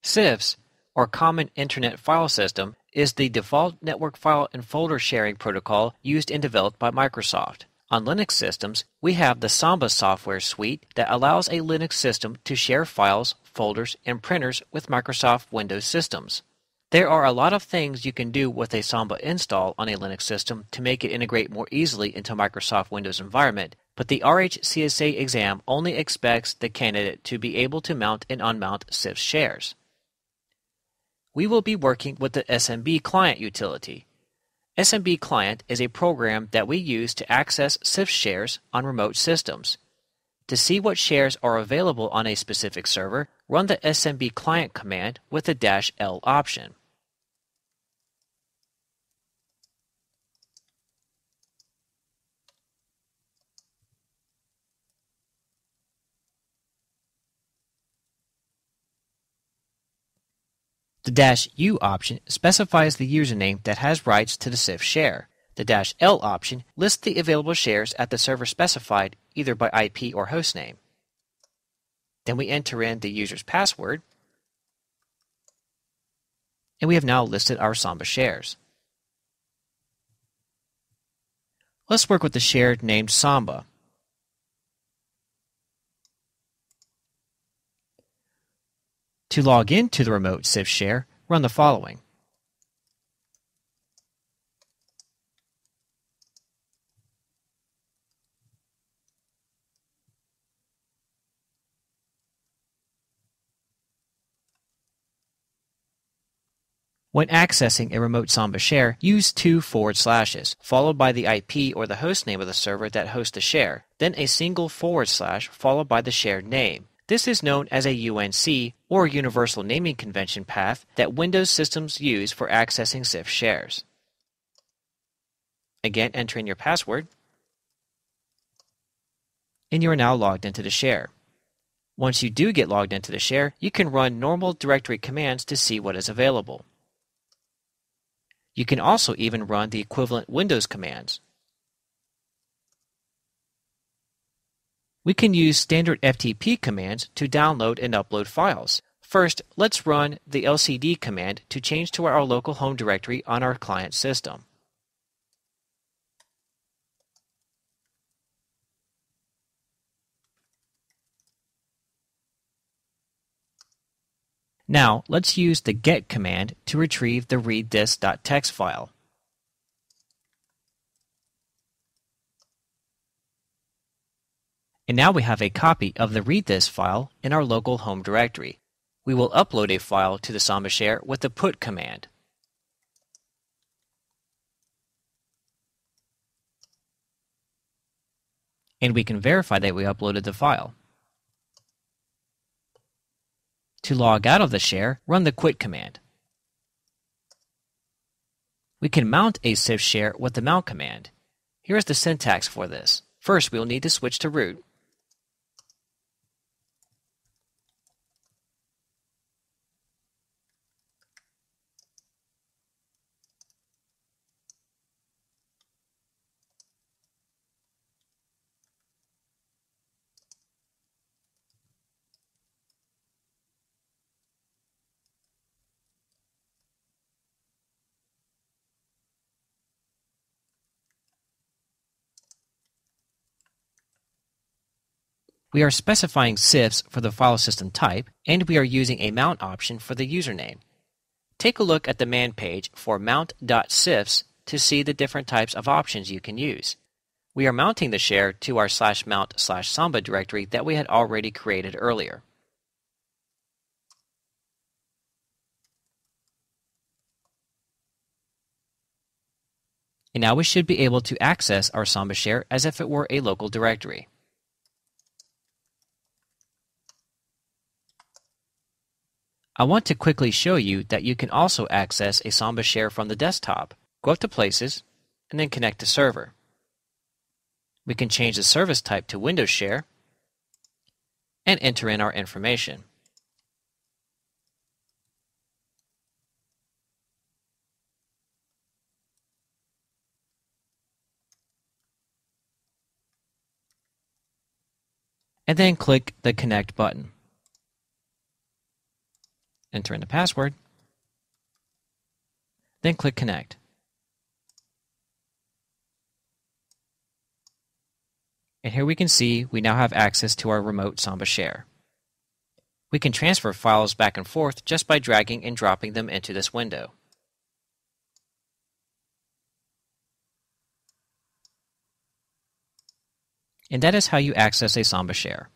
cifs, or Common Internet File System, is the default network file and folder sharing protocol used and developed by Microsoft. On Linux systems, we have the Samba software suite that allows a Linux system to share files, folders, and printers with Microsoft Windows systems. There are a lot of things you can do with a Samba install on a Linux system to make it integrate more easily into Microsoft Windows environment, but the RHCSA exam only expects the candidate to be able to mount and unmount cifs shares. We will be working with the SMB client utility. SMB client is a program that we use to access cifs shares on remote systems. To see what shares are available on a specific server, run the SMB client command with the -L option. The -U option specifies the username that has rights to the cifs share. The -L option lists the available shares at the server specified either by IP or hostname. Then we enter in the user's password, and we have now listed our Samba shares. Let's work with the share named Samba. To log into the remote cifs share, run the following. When accessing a remote Samba share, use 2 // followed by the IP or the hostname of the server that hosts the share, then a single / followed by the shared name. This is known as a UNC, or Universal Naming Convention path, that Windows systems use for accessing cifs shares. Again, enter in your password, and you are now logged into the share. Once you do get logged into the share, you can run normal directory commands to see what is available. You can also even run the equivalent Windows commands. We can use standard FTP commands to download and upload files. First, let's run the LCD command to change to our local home directory on our client system. Now, let's use the get command to retrieve the readthis.txt file. And now we have a copy of the readthis file in our local home directory. We will upload a file to the Samba share with the put command. And we can verify that we uploaded the file. To log out of the share, run the quit command. We can mount a cifs share with the mount command. Here is the syntax for this. First, we will need to switch to root. We are specifying cifs for the file system type, and we are using a mount option for the username. Take a look at the man page for mount.cifs to see the different types of options you can use. We are mounting the share to our /mount/samba directory that we had already created earlier. And now we should be able to access our Samba share as if it were a local directory. I want to quickly show you that you can also access a Samba share from the desktop. Go up to Places, and then connect to Server. We can change the service type to Windows Share, and enter in our information. And then click the Connect button. enter in the password, then click Connect. And here we can see we now have access to our remote Samba share. We can transfer files back and forth just by dragging and dropping them into this window. And that is how you access a Samba share.